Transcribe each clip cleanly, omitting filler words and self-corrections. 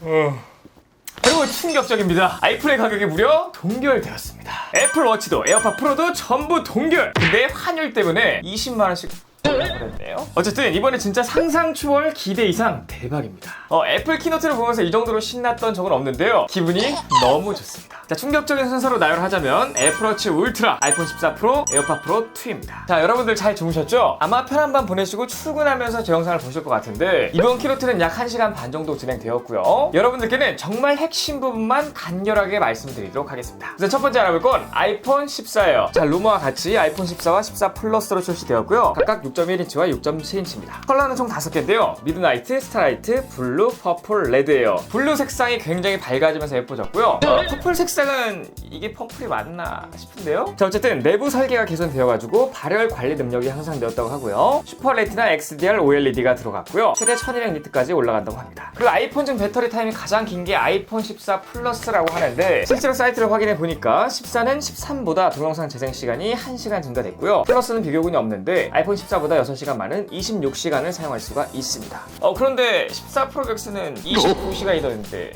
그리고 충격적입니다. 아이폰의 가격이 무려 동결되었습니다. 애플워치도 에어팟 프로도 전부 동결. 근데 환율 때문에 20만원씩 그랬네요. 어쨌든 이번에 진짜 상상 초월 기대 이상 대박입니다. 애플 키노트를 보면서 이 정도로 신났던 적은 없는데요. 기분이 너무 좋습니다. 자, 충격적인 순서로 나열하자면 애플워치 울트라, 아이폰 14 프로, 에어팟 프로 2입니다. 자, 여러분들 잘 주무셨죠? 아마 편한 밤 보내시고 출근하면서 제 영상을 보실 것 같은데 이번 키노트는 약 1시간 반 정도 진행되었고요. 여러분들께는 정말 핵심 부분만 간결하게 말씀드리도록 하겠습니다. 그래서 첫 번째 알아볼 건 아이폰 14예요. 자, 루머와 같이 아이폰 14와 14 플러스로 출시되었고요. 각각 6.1인치와 6.7인치입니다. 컬러는 총 5개인데요. 미드나이트, 스타라이트, 블루, 퍼플, 레드예요. 블루 색상이 굉장히 밝아지면서 예뻐졌고요. 퍼플 색상은 이게 퍼플이 맞나 싶은데요. 자, 어쨌든 내부 설계가 개선되어가지고 발열 관리 능력이 향상되었다고 하고요. 슈퍼 레티나 XDR OLED가 들어갔고요. 최대 1200니트까지 올라간다고 합니다. 그리고 아이폰 중 배터리 타임이 가장 긴 게 아이폰 14 플러스라고 하는데 실제로 사이트를 확인해 보니까 14는 13보다 동영상 재생 시간이 1시간 증가됐고요. 플러스는 비교군이 없는데 아이폰 14보다 6시간 많은 26시간을 사용할 수가 있습니다. 그런데 14 프로 맥스는 29시간이던데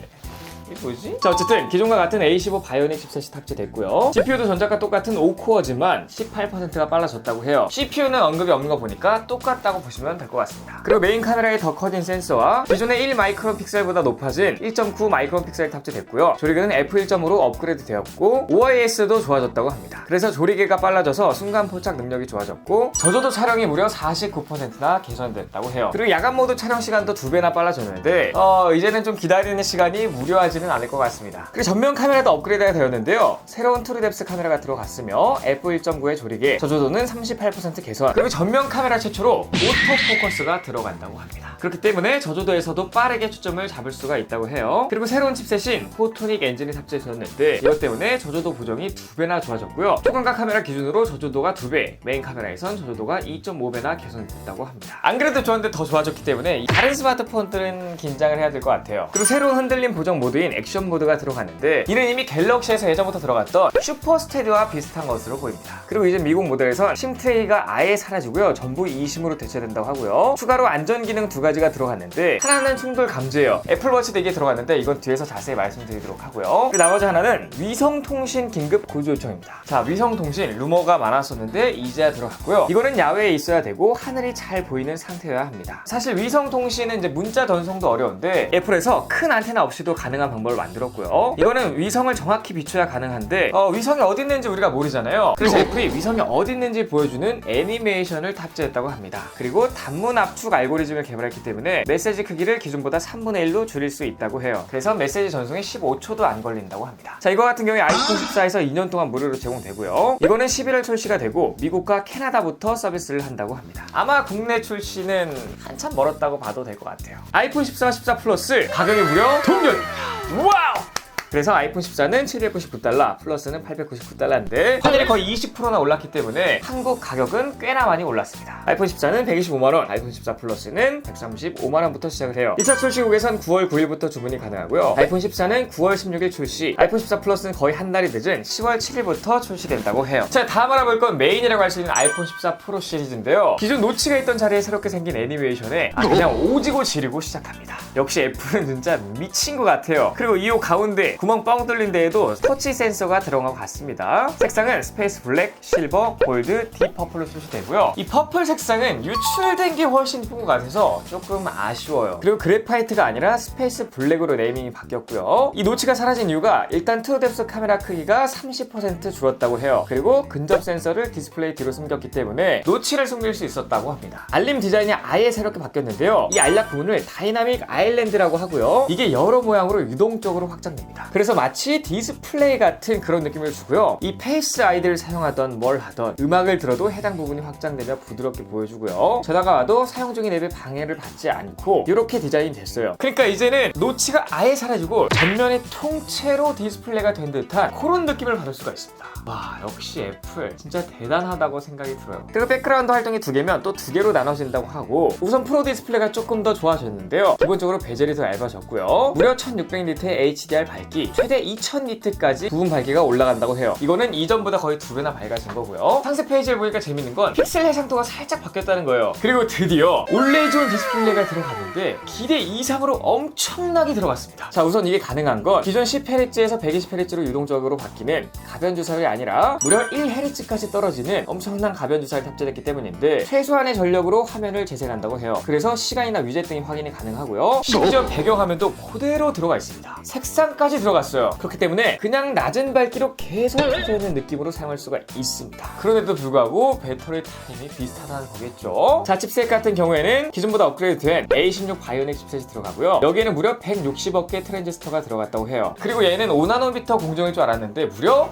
이게 뭐지? 자, 어쨌든 기존과 같은 A15 바이오닉 칩셋이 탑재됐고요. CPU도 전작과 똑같은 5코어지만 18%가 빨라졌다고 해요. CPU는 언급이 없는 거 보니까 똑같다고 보시면 될 것 같습니다. 그리고 메인 카메라에 더 커진 센서와 기존의 1 마이크론 픽셀보다 높아진 1.9 마이크론 픽셀이 탑재됐고요. 조리개는 F1.5로 업그레이드 되었고 OIS도 좋아졌다고 합니다. 그래서 조리개가 빨라져서 순간 포착 능력이 좋아졌고 저조도 촬영이 무려 49%나 개선됐다고 해요. 그리고 야간 모드 촬영 시간도 2배나 빨라졌는데 이제는 좀 기다리는 시간이 무료하지 않을 것 같습니다. 그리고 전면 카메라도 업그레이드가 되었는데요. 새로운 트루뎁스 카메라가 들어갔으며 F1.9의 조리개, 저조도는 38% 개선, 그리고 전면 카메라 최초로 오토포커스가 들어간다고 합니다. 그렇기 때문에 저조도에서도 빠르게 초점을 잡을 수가 있다고 해요. 그리고 새로운 칩셋인 포토닉 엔진이 탑재되었는데 이것 때문에 저조도 보정이 2배나 좋아졌고요. 초광각 카메라 기준으로 저조도가 2배, 메인 카메라에선 저조도가 2.5배나 개선됐다고 합니다. 안 그래도 좋았는데 더 좋아졌기 때문에 다른 스마트폰들은 긴장을 해야 될 것 같아요. 그리고 새로운 흔들림 보정 모드인 액션 모드가 들어갔는데 이는 이미 갤럭시에서 예전부터 들어갔던 슈퍼 스테디와 비슷한 것으로 보입니다. 그리고 이제 미국 모델에선 심 트레이가 아예 사라지고요. 전부 eSIM으로 대체된다고 하고요. 추가로 안전 기능 2가지가 들어갔는데 하나는 충돌 감지예요. 애플워치도 이게 들어갔는데 이건 뒤에서 자세히 말씀드리도록 하고요. 그리고 나머지 하나는 위성통신 긴급 구조 요청입니다. 자, 위성통신 루머가 많았었는데 이제야 들어갔고요. 이거는 야외에 있어야 되고 하늘이 잘 보이는 상태여야 합니다. 사실 위성통신은 이제 문자 전송도 어려운데 애플에서 큰 안테나 없이도 가능한 방법을 만들었고요. 이거는 위성을 정확히 비춰야 가능한데 위성이 어디 있는지 우리가 모르잖아요. 그래서 애플이 위성이 어디 있는지 보여주는 애니메이션을 탑재했다고 합니다. 그리고 단문 압축 알고리즘을 개발했기 때문에 메시지 크기를 기존보다 3분의 1로 줄일 수 있다고 해요. 그래서 메시지 전송에 15초도 안 걸린다고 합니다. 자, 이거 같은 경우에 아이폰 14에서 2년 동안 무료로 제공되고요. 이거는 11월 출시가 되고 미국과 캐나다부터 서비스를 한다고 합니다. 아마 국내 출시는 한참 멀었다고 봐도 될 것 같아요. 아이폰 14와 14 플러스 가격이 무려 동결! 와우! 그래서 아이폰 14는 799달러, 플러스는 899달러인데 환율이 거의 20%나 올랐기 때문에 한국 가격은 꽤나 많이 올랐습니다. 아이폰 14는 125만원, 아이폰 14 플러스는 135만원부터 시작을 해요. 2차 출시국에선 9월 9일부터 주문이 가능하고요. 아이폰 14는 9월 16일 출시, 아이폰 14 플러스는 거의 한 달이 늦은 10월 7일부터 출시된다고 해요. 자, 다음 알아볼 건 메인이라고 할 수 있는 아이폰 14 프로 시리즈인데요. 기존 노치가 있던 자리에 새롭게 생긴 애니메이션에 그냥 오지고 지르고 시작합니다. 역시 애플은 진짜 미친 것 같아요. 그리고 이 가운데 구멍 뻥 뚫린 데에도 터치 센서가 들어간 것 같습니다. 색상은 스페이스 블랙, 실버, 골드, 딥 퍼플로 출시되고요. 이 퍼플 색상은 유출된 게 훨씬 이쁜 것 같아서 조금 아쉬워요. 그리고 그래파이트가 아니라 스페이스 블랙으로 네이밍이 바뀌었고요. 이 노치가 사라진 이유가 일단 트루뎁스 카메라 크기가 30% 줄었다고 해요. 그리고 근접 센서를 디스플레이 뒤로 숨겼기 때문에 노치를 숨길 수 있었다고 합니다. 알림 디자인이 아예 새롭게 바뀌었는데요. 이 알약 부분을 다이나믹 아일랜드라고 하고요. 이게 여러 모양으로 유동적으로 확장됩니다. 그래서 마치 디스플레이 같은 그런 느낌을 주고요. 이 페이스 아이디를 사용하던 뭘 하던 음악을 들어도 해당 부분이 확장되며 부드럽게 보여주고요. 전화가 와도 사용 중인 앱에 방해를 받지 않고 이렇게 디자인이 됐어요. 그러니까 이제는 노치가 아예 사라지고 전면이 통째로 디스플레이가 된 듯한 그런 느낌을 받을 수가 있습니다. 와, 역시 애플 진짜 대단하다고 생각이 들어요. 그리고 백그라운드 활동이 2개면 또 2개로 나눠진다고 하고, 우선 프로 디스플레이가 조금 더 좋아졌는데요. 기본적으로 베젤이 더 얇아졌고요. 무려 1600니트의 HDR 밝기, 최대 2000니트까지 부분 밝기가 올라간다고 해요. 이거는 이전보다 거의 2배나 밝아진 거고요. 상세 페이지를 보니까 재밌는 건 픽셀 해상도가 살짝 바뀌었다는 거예요. 그리고 드디어 올레이존 디스플레이가 들어갔는데 기대 이상으로 엄청나게 들어갔습니다. 자, 우선 이게 가능한 건 기존 10Hz에서 120Hz로 유동적으로 바뀌는 가변 주사율이 아니라 무려 1Hz까지 떨어지는 엄청난 가변 주사율이 탑재됐기 때문인데, 최소한의 전력으로 화면을 재생한다고 해요. 그래서 시간이나 위젯 등이 확인이 가능하고요. 심지어 배경화면도 그대로 들어가 있습니다. 색상까지 들어갔어요. 그렇기 때문에 그냥 낮은 밝기로 계속 켜져 있는 느낌으로 사용할 수가 있습니다. 그런데도 불구하고 배터리 타임이 비슷하다는 거겠죠. 자, 칩셋 같은 경우에는 기존보다 업그레이드된 A16 바이오닉 칩셋이 들어가고요. 여기에는 무려 160억 개 트랜지스터가 들어갔다고 해요. 그리고 얘는 5나노미터 공정일 줄 알았는데 무려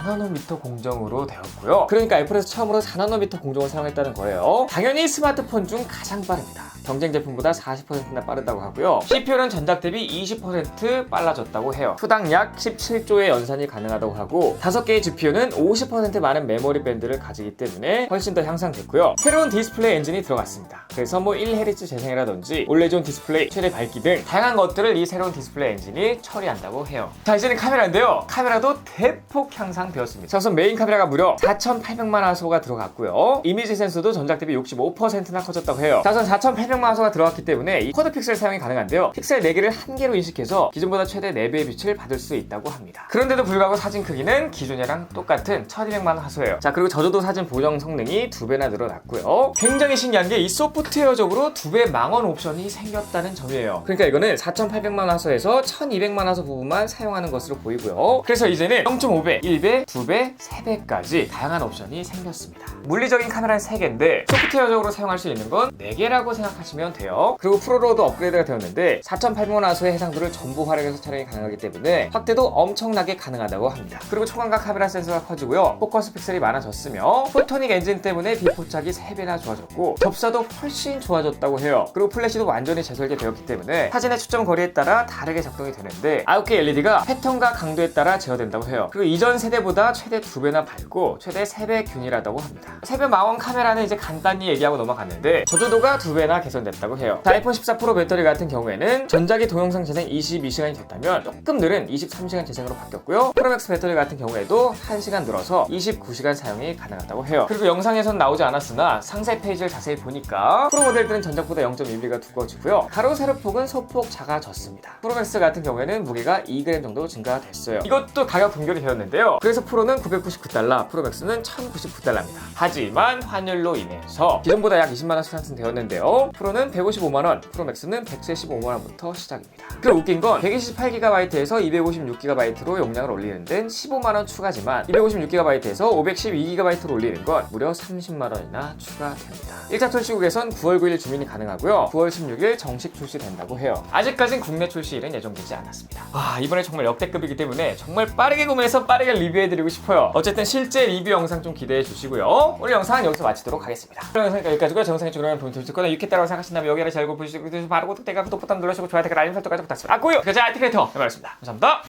4나노미터 공정으로 되었고요. 그러니까 애플에서 처음으로 4나노미터 공정을 사용했다는 거예요. 당연히 스마트폰 중 가장 빠릅니다. 경쟁 제품보다 40%나 빠르다고 하고요. CPU는 전작 대비 20% 빨라졌다고 해요. 투당 약 17조의 연산이 가능하다고 하고, 5개의 GPU는 50% 많은 메모리 밴드를 가지기 때문에 훨씬 더 향상됐고요. 새로운 디스플레이 엔진이 들어갔습니다. 그래서 뭐 1Hz 재생이라든지 올레존 디스플레이, 최대 밝기 등 다양한 것들을 이 새로운 디스플레이 엔진이 처리한다고 해요. 자, 이제는 카메라인데요. 카메라도 대폭 향상되었습니다. 자, 우선 메인 카메라가 무려 4800만 화소가 들어갔고요. 이미지 센서도 전작 대비 65%나 커졌다고 해요. 자, 우선 4800만 화소가 들어갔기 때문에 이 쿼드 픽셀 사용이 가능한데요. 픽셀 4개를 한 개로 인식해서 기존보다 최대 4배의 빛을 받을 수 있다고 합니다. 그런데도 불구하고 사진 크기는 기존이랑 똑같은 1200만 화소예요. 자, 그리고 저조도 사진 보정 성능이 2배나 늘어났고요. 굉장히 신기한 게 이 소프트웨어적으로 2배 망원 옵션이 생겼다는 점이에요. 그러니까 이거는 4800만 화소에서 1200만 화소 부분만 사용하는 것으로 보이고요. 그래서 이제는 0.5배, 1배, 2배, 3배까지 다양한 옵션이 생겼습니다. 물리적인 카메라는 3개인데 소프트웨어적으로 사용할 수 있는 건 4개라고 생각하시면 돼요. 그리고 프로로도 업그레이드가 되었는데 4800만 화소의 해상도를 전부 활용해서 촬영이 가능하기 때문에 확대도 엄청나게 가능하다고 합니다. 그리고 초광각 카메라 센서가 커지고요. 포커스 픽셀이 많아졌으며 포토닉 엔진 때문에 비포착이 3배나 좋아졌고 접사도 훨씬 좋아졌다고 해요. 그리고 플래시도 완전히 재설계되었기 때문에 사진의 초점 거리에 따라 다르게 작동이 되는데 9개 LED가 패턴과 강도에 따라 제어된다고 해요. 그리고 이전 세대보다 최대 2배나 밝고 최대 3배 균일하다고 합니다. 3배 망원 카메라는 이제 간단히 얘기하고 넘어갔는데 저조도가 2배나 개선됐다고 해요. 자, 아이폰 14 프로 배터리 같은 경우에는 전작이 동영상 재생 22시간이 됐다면 조금 느린 23시간 재생으로 바뀌었고요. 프로맥스 배터리 같은 경우에도 1시간 늘어서 29시간 사용이 가능하다고 해요. 그리고 영상에선 나오지 않았으나 상세 페이지를 자세히 보니까 프로 모델들은 전작보다 0.1mm 두꺼워지고요. 가로 세로 폭은 소폭 작아졌습니다. 프로맥스 같은 경우에는 무게가 2g 정도 증가가 됐어요. 이것도 가격 동결이 되었는데요. 그래서 프로는 $999, 프로맥스는 $1099입니다. 하지만 환율로 인해서 기존보다 약 20만원씩 상승되었는데요. 프로는 155만원, 프로맥스는 175만원부터 시작입니다. 그리고 웃긴 건 128GB에서 256GB로 용량을 올리는 데는 15만원 추가지만 256GB에서 512GB로 올리는 건 무려 30만원이나 추가됩니다. 1차 출시국에선 9월 9일 주문이 가능하고요. 9월 16일 정식 출시된다고 해요. 아직까진 국내 출시일은 예정되지 않았습니다. 와, 이번에 정말 역대급이기 때문에 정말 빠르게 구매해서 빠르게 리뷰해드리고 싶어요. 어쨌든 실제 리뷰 영상 좀 기대해 주시고요. 오늘 영상은 여기서 마치도록 하겠습니다. 오늘 영상 여기까지고요. 제 영상이 중요한 도움이 되실 거나 유쾌했다고 생각하신다면 여기 아래 잘 보시고 바로 구독 버튼 눌러주시고 좋아요, 댓글, 알림 설정까지 부탁드립니다. 고요! 여기까지 아이티크리에이터 해봤습니다. 감사합니다.